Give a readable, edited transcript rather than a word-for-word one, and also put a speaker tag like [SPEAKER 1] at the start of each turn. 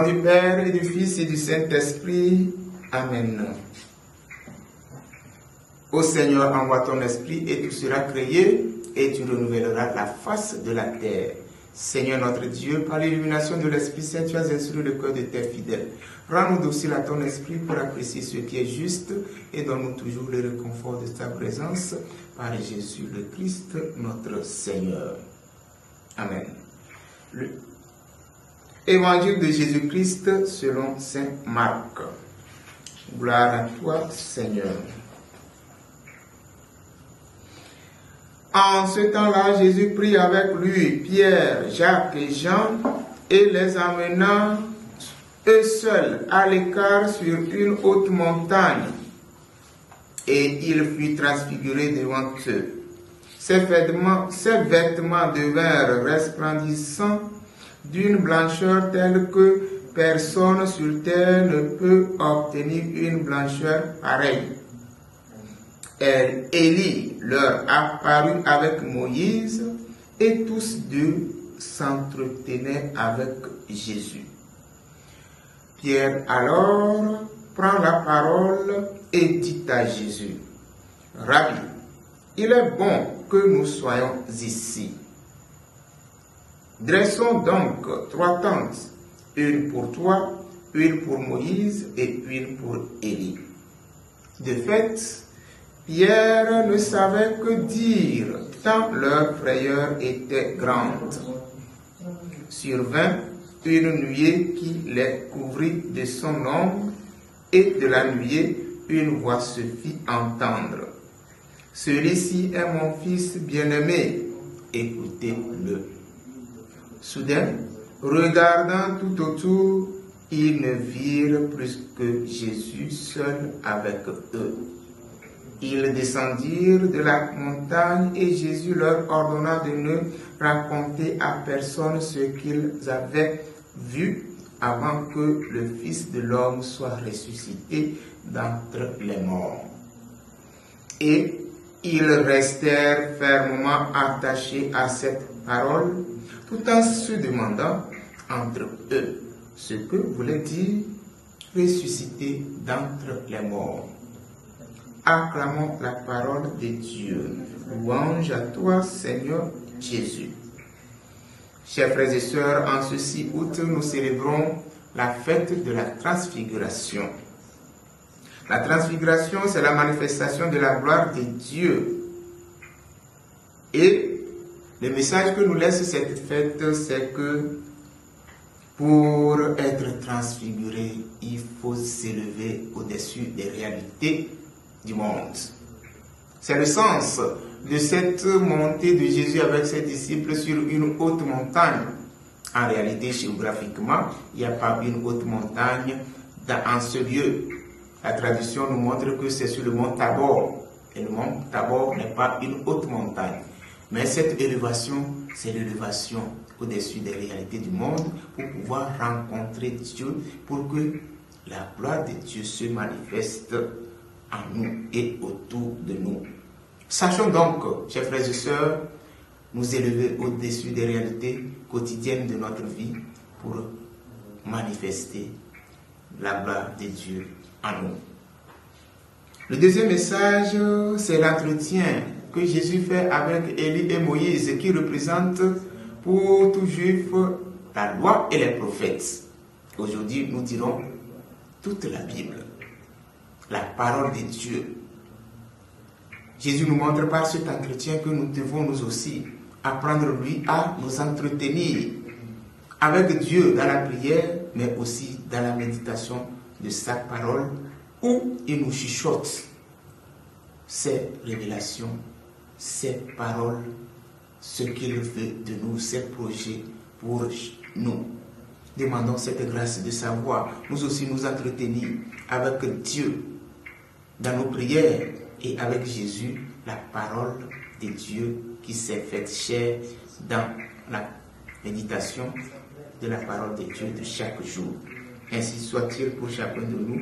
[SPEAKER 1] du Père et du Fils et du Saint-Esprit. Amen. Ô Seigneur, envoie ton esprit et tout sera créé et tu renouvelleras la face de la terre. Seigneur notre Dieu, par l'illumination de l'Esprit Saint, tu as instruit le cœur de tes fidèles. Rends-nous dociles à ton esprit pour apprécier ce qui est juste et donne-nous toujours le réconfort de ta présence par Jésus le Christ, notre Seigneur. Amen. Le Évangile de Jésus-Christ selon saint Marc. Gloire à toi, Seigneur. En ce temps-là, Jésus prit avec lui Pierre, Jacques et Jean et les emmena eux seuls à l'écart sur une haute montagne. Et il fut transfiguré devant eux. Ses vêtements devinrent resplendissants d'une blancheur telle que personne sur terre ne peut obtenir une blancheur pareille. Élie leur apparut avec Moïse et tous deux s'entretenaient avec Jésus. Pierre alors prend la parole et dit à Jésus, « Rabbi, il est bon que nous soyons ici. Dressons donc 3 tentes, une pour toi, une pour Moïse et une pour Élie. » De fait, Pierre ne savait que dire, tant leur frayeur était grande. Survint une nuée qui les couvrit de son ombre, et de la nuée, une voix se fit entendre. « Celui-ci est mon fils bien-aimé, écoutez-le. » Soudain, regardant tout autour, ils ne virent plus que Jésus seul avec eux. Ils descendirent de la montagne et Jésus leur ordonna de ne raconter à personne ce qu'ils avaient vu avant que le Fils de l'homme soit ressuscité d'entre les morts. Et ils restèrent fermement attachés à cette parole, tout en se demandant entre eux ce que voulait dire ressuscité d'entre les morts. Acclamons la parole de Dieu. Louange à toi, Seigneur Jésus. Chers frères et sœurs, en ceci août, nous célébrons la fête de la transfiguration. La transfiguration, c'est la manifestation de la gloire de Dieu. Et le message que nous laisse cette fête, c'est que pour être transfiguré, il faut s'élever au-dessus des réalités du monde. C'est le sens de cette montée de Jésus avec ses disciples sur une haute montagne. En réalité, géographiquement, il n'y a pas une haute montagne en ce lieu. La tradition nous montre que c'est sur le mont Tabor. Et le mont Tabor n'est pas une haute montagne. Mais cette élévation, c'est l'élévation au-dessus des réalités du monde pour pouvoir rencontrer Dieu, pour que la gloire de Dieu se manifeste en nous et autour de nous. Sachons donc, chers frères et sœurs, nous élever au-dessus des réalités quotidiennes de notre vie pour manifester la gloire de Dieu en nous. Le deuxième message, c'est l'entretien que Jésus fait avec Élie et Moïse, qui représente pour tout juif la loi et les prophètes. Aujourd'hui, nous dirons toute la Bible, la parole de Dieu. Jésus nous montre par cet entretien que nous devons nous aussi apprendre lui à nous entretenir avec Dieu dans la prière, mais aussi dans la méditation de sa parole, où il nous chuchote ses révélations, ses paroles, ce qu'il veut de nous, ses projets pour nous. Demandons cette grâce de savoir, nous aussi nous entretenir avec Dieu dans nos prières et avec Jésus, la parole de Dieu qui s'est faite chair dans la méditation de la parole de Dieu de chaque jour. Ainsi soit-il pour chacun de nous.